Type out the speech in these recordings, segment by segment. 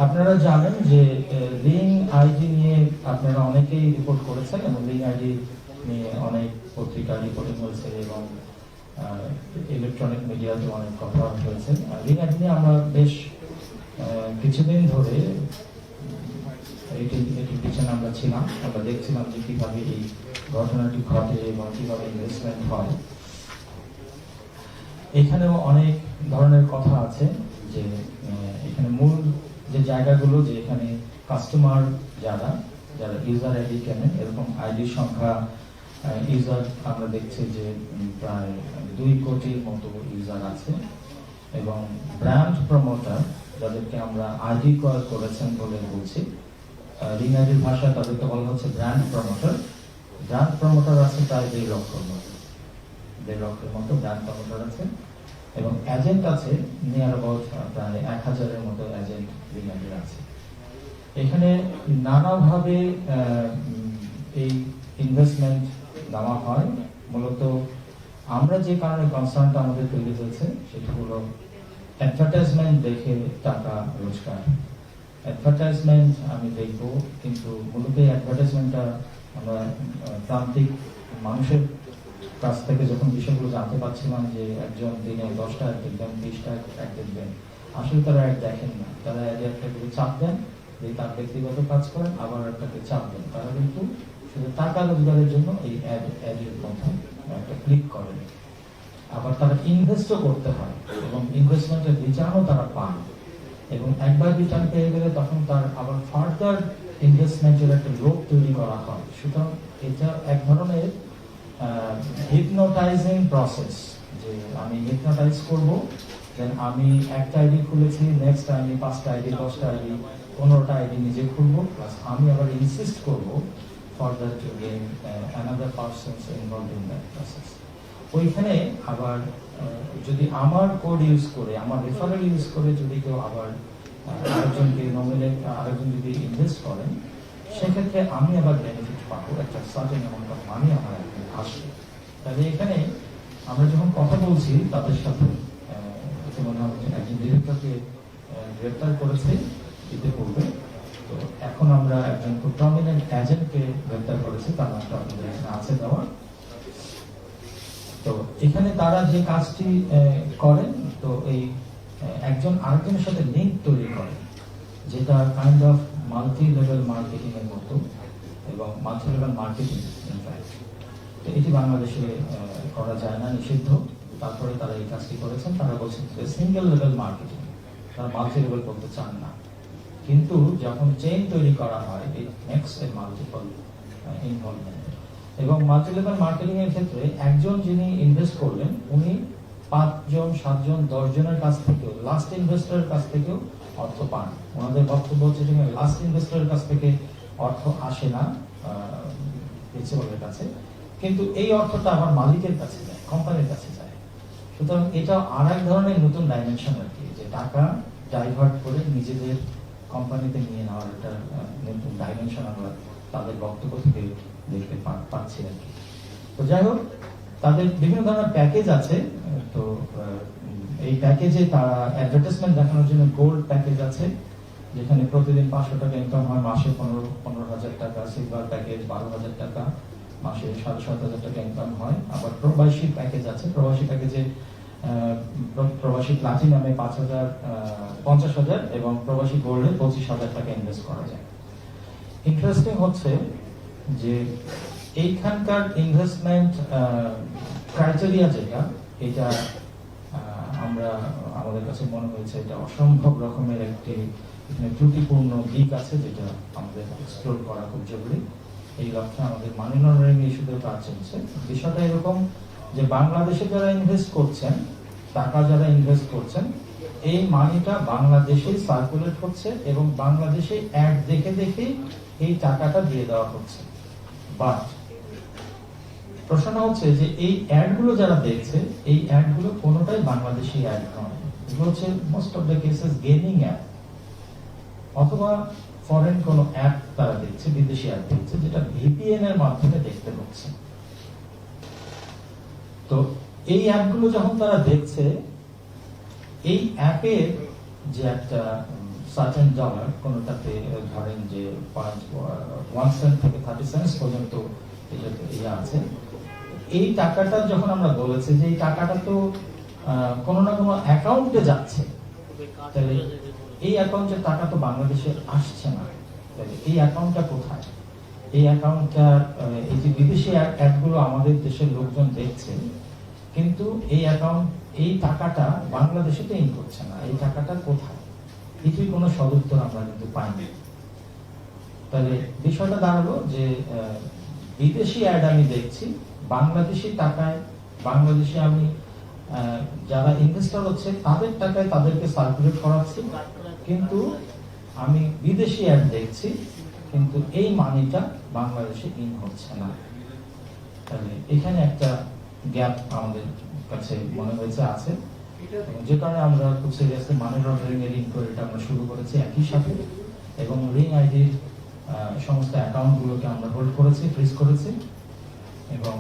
আপনারা জানেন যে লিং আইডি নিয়ে আপনারা অনেকেই রিপোর্ট করেছেন এবং লিং আইডি নিয়ে অনেক পত্রিকা রিপোর্টিং হয়েছে এবং ইলেকট্রনিক মিডিয়াতে অনেক কথা হয়েছে। লিং আইডি নিয়ে আমরা বেশ কিছুদিন ধরে এটির পিছনে আমরা ছিলাম, আমরা দেখছিলাম যে কিভাবে এই ঘটনাটি ঘটে এবং কিভাবে ইনভেস্টমেন্ট হয়। এখানেও অনেক ধরনের কথা আছে যে এখানে মূল যে জায়গাগুলো, যে এখানে কাস্টমার যারা ইউজার আইডি কেনেন, এরকম আইডির সংখ্যা ইউজার আমরা দেখছি যে প্রায় 2 কোটির মতো ইউজার আছে এবং ব্র্যান্ড প্রমোটার যাদেরকে আমরা আইডি কল করেছেন বলে বলছি, লিং আইডির ভাষায় তাদেরকে বলা হচ্ছে ব্র্যান্ড প্রমোটার। ব্র্যান্ড প্রমোটার আছে প্রায় 2 লক্ষের মতো ব্র্যান্ড প্রমোটার আছে এবং এজেন্ট আছে নিয়ার অ্যাবাউট প্রায় 1000-এর মতো এজেন্ট লিং আইডির আছে। এখানে নানাভাবে এই ইনভেস্টমেন্ট দেওয়া হয়। মূলত আমরা যে কারণে কনসার্নটা আমাদের তৈরি হয়েছে সেটা হলো অ্যাডভার্টাইজমেন্ট দেখে টাকা রোজগার। অ্যাডভার্টাইজমেন্ট আমি দেখব, কিন্তু মূলত অ্যাডভার্টাইজমেন্টটা আমরা প্রান্তিক মানুষের কাছ থেকে যখন বিষয়গুলো জানতে পারছিলাম যে একজন দিনে 10টা দেখবেন, 20টা অ্যাড দেখবেন, আসলে তারা অ্যাড দেখেন না। তারা একটা করে চাপ দেন যে তার ব্যক্তিগত কাজ করেন, আবার একটাকে চাপ দেন। তারা কিন্তু শুধু টাকা রোজগারের জন্য এই অ্যাডের মধ্যে একটা ক্লিক করেন। আবার তারা ইনভেস্টও করতে হয় এবং ইনভেস্টমেন্টের রিটার্নও তারা পান এবং একবার রিটার্ন পেয়ে গেলে তখন তার আবার ফার্দার ইনভেস্টমেন্টের একটা লোভ তৈরি করা হয়। সুতরাং এটা এক ধরনের হিপনোটাইজিং প্রসেস, যে আমি হিপনোটাইজ করব, দেন আমি একটা আইডি খুলেছি, নেক্সট আমি 5টা আইডি, 10টা আইডি, 15টা আইডি নিজে খুলবো, প্লাস আমি আবার ইনসিস্ট করব further to gain another persons involved in that process. ওইখানে আবার যদি আমার কোড ইউজ করে, আমার রেফারেল ইউজ করে যদি কেউ আবার আরেকজনকে নমিনেট, আরেকজন যদি ইনভেস্ট করেন, সেক্ষেত্রে আমি আবার বেনিফিট পাবো, একটা সার্টেন অ্যামাউন্ট অফ মানি আমার আসবে। তাহলে এখানে আমরা যখন কথা বলছি তাদের সাথে মনে হবে যে একজন ডিরেক্টরকে গ্রেপ্তার করেছে ইতিপূর্বে, তো এখন আমরা একজন খুব প্রমিনেন্ট এজেন্টকে গ্রেপ্তার করেছি, তার নামটা আপনাদের এখানে আছে দেওয়া। তো এখানে তারা যে কাজটি করেন, তো এই একজন আরেকজনের সাথে লিঙ্ক তৈরি করেন, যেটা kind of multi level marketing এর মতো এবং মাল্টি লেভেল মার্কেটিং ইনফ্যাক্ট। তো এটি বাংলাদেশে করা যায় না, নিষিদ্ধ। তারপরে তারা এই কাজটি করেছেন। তারা বলছেন যে সিঙ্গেল লেভেল মার্কেটিং, তারা মাল্টি লেভেল করতে চান না, কিন্তু যখন চেইন তৈরি করা হয় it makes a multiple involvement. এবং মাল্টি লেভেল মার্কেটিং এর ক্ষেত্রে একজন যিনি ইনভেস্ট করলেন, উনি 5 জন, 7 জন, 10 জনের কাছ থেকেও, লাস্ট ইনভেস্টরের কাছ থেকেও অর্থ পান। ওনাদের বক্তব্য হচ্ছে যে লাস্ট ইনভেস্টরের কাছ থেকে অর্থ আসে না প্রিন্সিপালের কাছে, কিন্তু এই অর্থটা আবার মালিকের কাছে যায়, কোম্পানির কাছে যায়। সুতরাং এটা আর এক ধরনের নতুন ডাইমেনশন আর কি, যে টাকা ডাইভার্ট করে নিজেদের কোম্পানিতে নিয়ে নেওয়ার একটা নতুন ডাইমেনশন আমরা তাদের বক্তব্য থেকে দেখতে পাচ্ছি আর কি। তো যাই হোক, তাদের বিভিন্ন ধরনের প্যাকেজ আছে। তো এই প্যাকেজে তারা অ্যাডভার্টাইজমেন্ট দেখানোর জন্য গোল্ড প্যাকেজ আছে, যেখানে প্রতিদিন 500 টাকা ইনকাম হয়, মাসে 15,000 টাকা। সিলভার প্যাকেজ 12,000 টাকা, মাসে 7,500 টাকা ইনকাম হয়। আবার প্রবাসী প্যাকেজ আছে, প্রবাসী প্যাকেজে প্রবাসী প্লাটিনামে 50,000 এবং প্রবাসী গোল্ডে 25,000 টাকা ইনভেস্ট করা যায়। ইন্টারেস্টিং হচ্ছে যে এইখানকার ইনভেস্টমেন্ট ক্রাইটেরিয়া যেটা, এটা আমরা আমাদের কাছে মনে হয়েছে এটা অসম্ভব রকমের একটি এখানে ত্রুটিপূর্ণ দিক আছে, যেটা আমাদের এক্সপ্লোর করা খুব জরুরি। এই লক্ষ্যে আমাদের মানি লন্ডারিং ইস্যুতে কাজ চলছে। বিষয়টা এরকম যে বাংলাদেশে যারা ইনভেস্ট করছেন, টাকা যারা ইনভেস্ট করছেন, এই মানিটা বাংলাদেশেই সার্কুলেট হচ্ছে এবং বাংলাদেশে অ্যাড দেখে দেখে এই টাকাটা দিয়ে দেওয়া হচ্ছে। বাট প্রশ্ন হচ্ছে যে এই অ্যাডগুলো যারা দেখছে, এই অ্যাডগুলো কোনোটাই বাংলাদেশি অ্যাড নয়। এগুলো হচ্ছে most of the cases gaming ad, অথবা ফরেন কোনো অ্যাড তারা দেখছে, বিদেশি অ্যাড দেখছে, যেটা ভিপিএন এর মাধ্যমে দেখতে হচ্ছে। তো এই অ্যাপগুলো যখন তারা দেখছে, এই অ্যাপের যে একটা সার্টেন ডলার কোনোটাতে ধরেন যে 1 সেন্ট থেকে 30 সেন্ট পর্যন্ত ইয়ে আছে, এই টাকাটা যখন আমরা বলেছি যে এই টাকাটা তো কোনো না কোনো অ্যাকাউন্টে যাচ্ছে, তাহলে এই অ্যাকাউন্টের টাকা তো বাংলাদেশে আসছে না, তাহলে এই অ্যাকাউন্টটা কোথায়? এই অ্যাকাউন্টটা এই যে বিদেশি অ্যাডগুলো আমাদের দেশের লোকজন দেখছে, কিন্তু এই অ্যাকাউন্ট এই টাকাটা বাংলাদেশে তো ইন করছে না, এই টাকাটা কোথায়? কিছুই কোনো সদুত্তর আমরা কিন্তু পাইনি। তাহলে বিষয়টা দাঁড়ালো যে বিদেশি অ্যাড আমি দেখছি, বাংলাদেশি টাকায় বাংলাদেশে আমি যারা ইনভেস্টর হচ্ছে তাদের টাকায় তাদেরকে সার্কুলেট করাচ্ছি, কিন্তু আমি বিদেশি অ্যাড দেখছি, কিন্তু এই মানিটা বাংলাদেশে ইন হচ্ছে না। তাহলে এখানে একটা গ্যাপ আমাদের কাছে মনে হয়েছে আছে, যে কারণে আমরা খুব সিরিয়াসলি মানি লন্ডারিং এর ইনকোয়ারিটা আমরা শুরু করেছি একই সাথে, এবং রিং আইডির সমস্ত অ্যাকাউন্ট গুলোকে আমরা হোল্ড করেছি, ফ্রিজ করেছি, এবং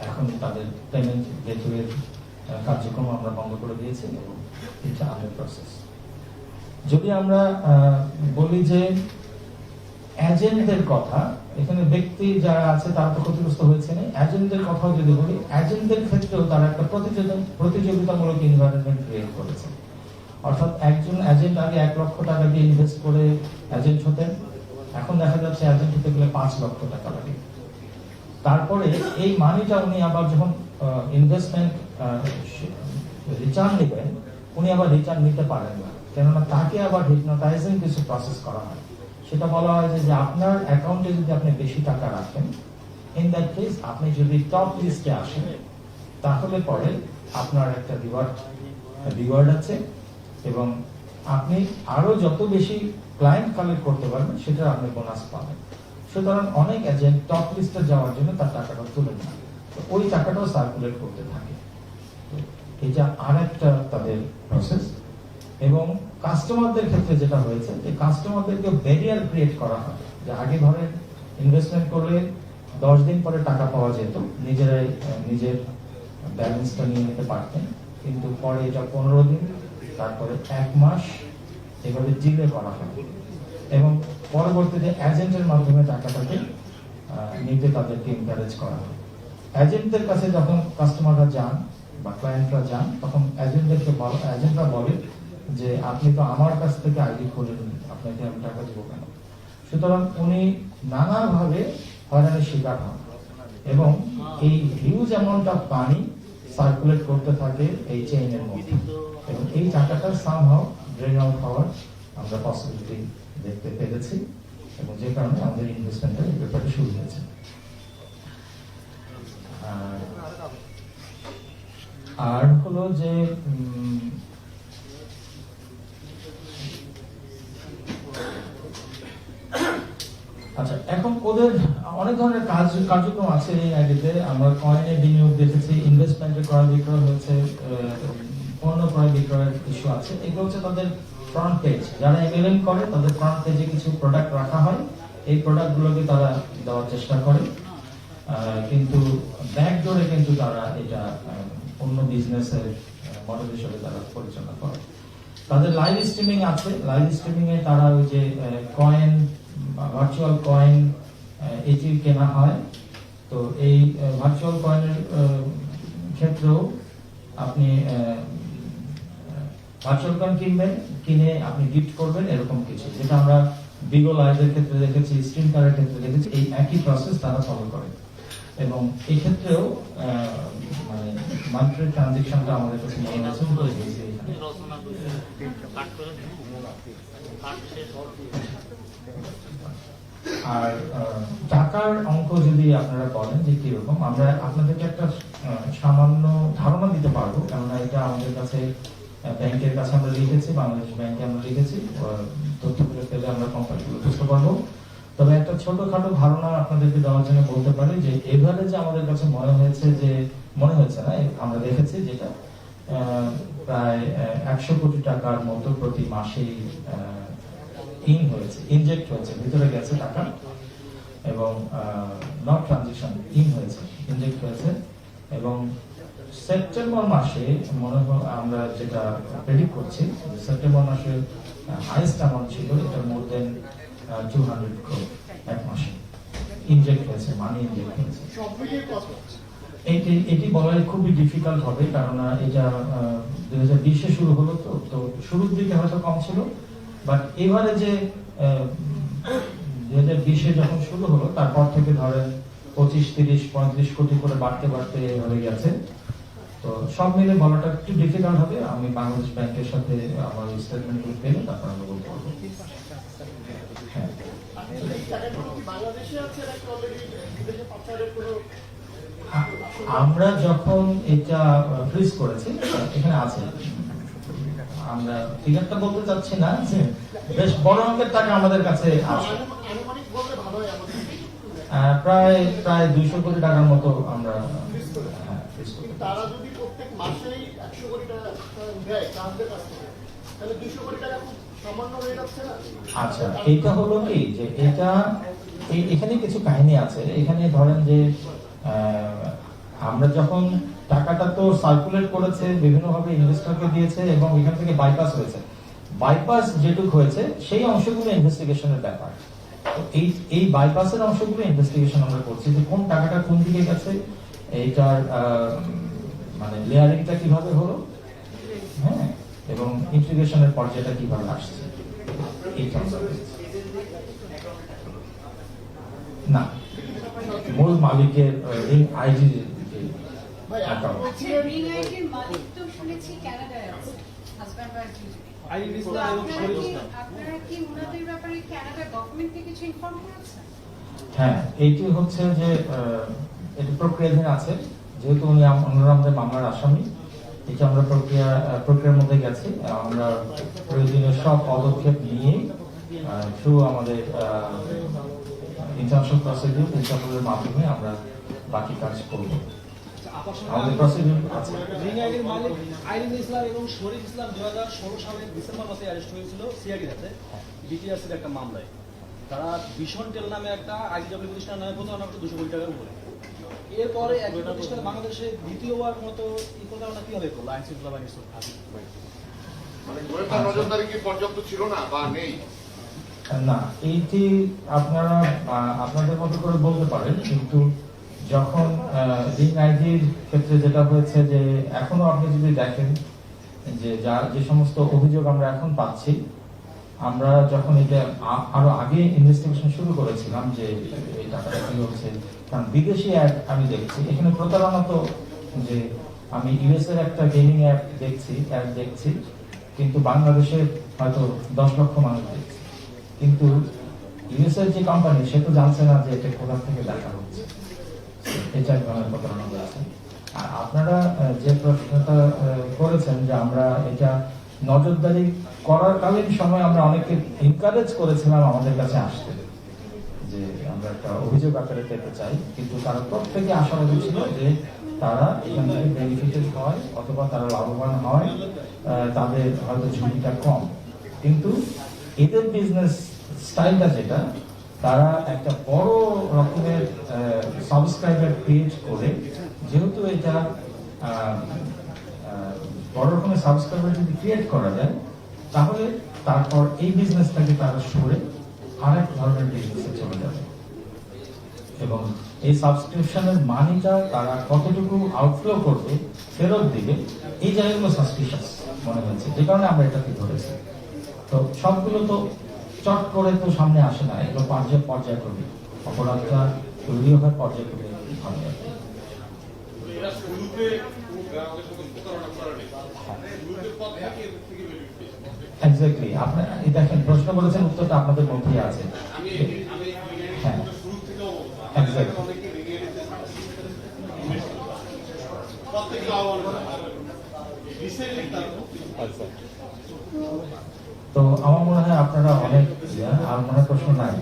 এখন তাদের পেমেন্ট গেটওয়ের কার্যক্রম আমরা বন্ধ করে দিয়েছি, এবং এটা আন্ডার প্রসেস। যদি আমরা বলি যে এজেন্টদের কথা, এখানে ব্যক্তি যারা আছে তারা তো ক্ষতিগ্রস্ত হয়েছে না, এজেন্টদের কথাও যদি বলি, এজেন্টদের ক্ষেত্রেও তারা একটা প্রতিযোগিতামূলক এনভায়রনমেন্ট ক্রিয়েট করেছে। অর্থাৎ একজন এজেন্ট আগে 1 লক্ষ টাকা দিয়ে ইনভেস্ট করে এজেন্ট হতেন, এখন দেখা যাচ্ছে এজেন্ট হতে গেলে 5 লক্ষ টাকা লাগে। তারপরে এই মানিটা উনি আবার যখন ইনভেস্টমেন্ট রিটার্ন নেবেন, উনি আবার রিটার্ন নিতে পারেন না, কেননা তাকে আবার হিপনোটাইজিং কিছু প্রসেস করা হয়। সেটা বলা হয় যে আপনার অ্যাকাউন্টে যদি আপনি বেশি টাকা রাখেন, ইন দ্যাট কেস আপনি যদি টপ লিস্টে আসেন, তাহলে পরে আপনার একটা রিওয়ার্ড আছে, এবং আপনি আরো যত বেশি ক্লায়েন্ট কালেক্ট করতে পারবেন সেটা আপনি বোনাস পাবেন। সুতরাং অনেক এজেন্ট টপ লিস্টে যাওয়ার জন্য তার টাকাটা তুলে নেন, ওই টাকাটাও সার্কুলেট করতে থাকে। এটা আরেকটা তাদের প্রসেস। এবং কাস্টমারদের ক্ষেত্রে যেটা হয়েছে, যে কাস্টমারদেরকে ব্যারিয়ার ক্রিয়েট করা হয়, যে আগে ধরেন ইনভেস্টমেন্ট করলে 10 দিন পরে টাকা পাওয়া যেত, নিজেরাই নিজের ব্যালেন্সটা নিয়ে নিতে পারতেন, কিন্তু পরে এটা 15 দিন, তারপরে 1 মাস এভাবে ডিলে করা হয়, এবং পরবর্তীতে এজেন্টের মাধ্যমে টাকাটাকে নিতে তাদেরকে এনকারেজ করা হয়। এজেন্টদের কাছে যখন কাস্টমাররা যান বা ক্লায়েন্টরা যান, তখন এজেন্টরা বলে যে আপনি তো আমার কাছ থেকে আইডি খোলেন, আপনাকে আমি টাকা দেবো কেন? সুতরাং উনি নানাভাবে হয়রানির শিকার হন, এবং এই huge amount of money circulate করতে থাকে এই চেইনের মধ্যে, এবং এই টাকাটা সামহাউ ড্রেন আউট হওয়ার আমরা পসিবিলিটি দেখতে পেরেছি, এবং যে কারণে আমাদের ইনভেস্টমেন্টটা এই ব্যাপারে শুরু হয়েছে। আর হলো যে আচ্ছা, এখন ওদের অনেক ধরনের কার্যক্রম আছে এই আইডিতে। আমরা কয়েনে বিনিয়োগ দেখেছি, ইনভেস্টমেন্টে ক্রয় বিক্রয় হয়েছে, পণ্য ক্রয় বিক্রয়ের ইস্যু আছে। এগুলো হচ্ছে তাদের ফ্রন্ট পেজ। যারা এমএলএম করে তাদের ফ্রন্ট পেজে কিছু প্রোডাক্ট রাখা হয়, এই প্রোডাক্টগুলোকে তারা দেওয়ার চেষ্টা করে, কিন্তু ব্যাকডোরে কিন্তু তারা এটা অন্য বিজনেসের মডেল হিসেবে তারা পরিচালনা করে। তাদের লাইভ স্ট্রিমিং আছে, লাইভ স্ট্রিমিং এ তারা ওই যে কয়েন, ভার্চুয়াল কয়েন এটি কেনা হয়। তো এই ভার্চুয়াল কয়েনের ক্ষেত্রেও আপনি ভার্চুয়াল কয়েন কিনবেন, কিনে আপনি গিফট করবেন, এরকম কিছু, যেটা আমরা বিগো লাইভের ক্ষেত্রে দেখেছি, স্ট্রিম কারের ক্ষেত্রে দেখেছি, এই একই প্রসেস তারা ফলো করে। এবং এই ক্ষেত্রেও মানে মান্থলি ট্রানজেকশনটা আমাদের কাছে মনে হচ্ছে আর টাকার অঙ্ক যদি আপনারা বলেন যে কিরকম, আমরা আপনাদেরকে একটা সামান্য ধারণা দিতে পারবো, কেননা এটা আমাদের কাছে ব্যাংকের কাছে আমরা লিখেছি, বাংলাদেশ ব্যাংকে আমরা লিখেছি, তথ্যগুলো পেলে আমরা কোম্পানিগুলো বুঝতে পারবো। তবে একটা ছোটখাটো ধারণা আপনাদেরকে দেওয়ার জন্য বলতে পারি যে এভারেজে আমাদের কাছে মনে হয়েছে না, আমরা দেখেছি যেটা প্রায় 100 কোটি টাকার মতো প্রতি মাসে ইনজেক্ট হয়েছে, ভিতরে গেছে টাকা, এবং নট ট্রানজেকশন হয়েছে, ইনজেক্ট হয়েছে। এবং সেপ্টেম্বর মাসে মনে হয় আমরা যেটা প্রেডিক্ট করছি, সেপ্টেম্বর মাসে হাইয়েস্ট অ্যামাউন্ট ছিল, এটা মোর দেন 200 crore এক মাসে ইনজেক্ট হয়েছে, মানি ইনজেক্ট হয়েছে। এটি বলা খুবই ডিফিকাল্ট হবে, কারণ এটা 2020-এ শুরু হলো, তো শুরুর দিকে হয়তো কম ছিল, বাট এবারে যে 2020-এ যখন শুরু হলো তারপর থেকে ধরেন 25, 30, 35 কোটি করে বাড়তে বাড়তে হয়ে গেছে। তো সব মিলে বলাটা একটু ডিফিকাল্ট হবে। আমি বাংলাদেশ ব্যাংকের সাথে আমার স্টেটমেন্ট পেলে তারপর আমরা বলতে পারবো। হ্যাঁ, আমরা যখন এটা ফ্রিজ করেছি, এখানে আছে, আমরা ফিগারটা বলতে চাচ্ছি না, যে বেশ বড় অঙ্কের টাকা আমাদের কাছে আছে, প্রায় 200 কোটি টাকার মতো আমরা তারা যদি প্রত্যেক মাসেই 100 কোটি টাকা দেয় তাদের কাছ থেকে, তাহলে 200 কোটি টাকা খুব সামান্য হয়ে যাচ্ছে না? আচ্ছা, এটা হলো কি যে এটা এখানে কিছু কাহিনী আছে। এখানে ধরেন যে আমরা যখন টাকাটা তো সার্কুলেট করেছে, বিভিন্নভাবে ইনভেস্টরকে দিয়েছে এবং এখান থেকে বাইপাস হয়েছে। বাইপাস যেটুকু হয়েছে সেই অংশগুলো ইনভেস্টিগেশনের ব্যাপার। তো এই বাইপাসের অংশগুলো ইনভেস্টিগেশন আমরা করছি, যে কোন টাকাটা কোন দিকে গেছে, এইটার মানে লেয়ারিংটা কিভাবে হলো, হ্যাঁ, এবং ইন্টিগ্রেশনের পর্যায়টা কিভাবে আসছে, এইটা না মূল মালিকের রিং আইডি হ্যাঁ, এইটি হচ্ছে যে এটি প্রক্রিয়াধীন আছে, যেহেতু উনি আমাদের মামলার আসামি, এটা আমরা প্রক্রিয়ার মধ্যে গেছি। আমরা প্রয়োজনীয় সব পদক্ষেপ নিয়ে থ্রু আমাদের ইন্টারন্যাশনাল প্রসিডিউরের মাধ্যমে আমরা বাকি কাজ করব। আমাদের প্রসিডিউর আছে। রিং আইডির মালিক আইরিন ইসলাম এবং শরীফ ইসলাম 2016 সালের ডিসেম্বর মাসে অ্যারেস্ট হয়েছিল সিআইডিতে বিটিআরসির একটা মামলায়। তারা ভীষণ টেল নামে একটা আইডব্লিউ প্রতিষ্ঠান নামে প্রতারণা করতে 200 কোটি টাকার উপরে। এরপরে একই প্রতিষ্ঠান বাংলাদেশে দ্বিতীয়বার মতো এই প্রতারণা কিভাবে করলো আইন শৃঙ্খলা বাহিনীর মানে গোয়েন্দা নজরদারি কি পর্যাপ্ত ছিল না বা নেই? না, এইটি আপনারা আপনাদের মতো করে বলতে পারেন, কিন্তু যখন রিং আইডির ক্ষেত্রে যেটা হয়েছে যে এখনো আপনি যদি দেখেন যে সমস্ত অভিযোগ আমরা এখন পাচ্ছি, আমরা যখন এটা আরো আগে ইনভেস্টিগেশন শুরু করেছিলাম যে এই টাকাটা কি হচ্ছে, কারণ বিদেশি অ্যাড আমি দেখছি, এখানে প্রতারণা তো যে আমি ইউএস এর একটা গেমিং অ্যাপ দেখছি, কিন্তু বাংলাদেশে হয়তো 10 লক্ষ মানুষ দেখছে, কিন্তু ইউএস এর যে কোম্পানি সে তো জানছে না যে এটা কোথা থেকে দেখা হচ্ছে। এটা এক ধরনের প্রতারণা হয়েছে। আর আপনারা যে প্রশ্নটা করেছেন যে আমরা এটা নজরদারি করার কালীন সময় আমরা অনেকে এনকারেজ করেছিলাম আমাদের কাছে আসতে, যে আমরা একটা অভিযোগ আকারে পেতে চাই, কিন্তু তারা প্রত্যেকে আশাবাদী ছিল যে তারা এখান থেকে বেনিফিটেড হয় অথবা তারা লাভবান হয়, তাদের হয়তো ঝুঁকিটা কম। কিন্তু এদের বিজনেস স্টাইলটা যেটা, তারা একটা বড় রকমের সাবস্ক্রাইবার ক্রিয়েট করে, যেহেতু এটা বড় রকমের সাবস্ক্রাইবার যদি ক্রিয়েট করা যায়, তাহলে তারপর এই বিজনেসটাকে তারা সরে আরেক ধরনের বিজনেসে চলে যাবে, এবং এই সাবস্ক্রিপশনের মানিটা তারা কতটুকু আউটফ্লো করবে ফেরত দিবে, এই জায়গাগুলো সাসপিশাস মনে হয়েছে, যে কারণে আমরা এটাকে ধরেছি। তো সবগুলো তো চট করে তো সামনে আসে না, এগুলো পর্যায়ক্রমে অপরাধটা তৈরি হয়, পর্যায়ক্রমে হবে। এক্স্যাক্টলি, আপনি দেখেন প্রশ্ন করেছেন, উত্তরটা আপনাদের মধ্যেই আছে। হ্যাঁ, তো আমার মনে হয় আপনারা অনেক আর মনে প্রশ্ন নাই।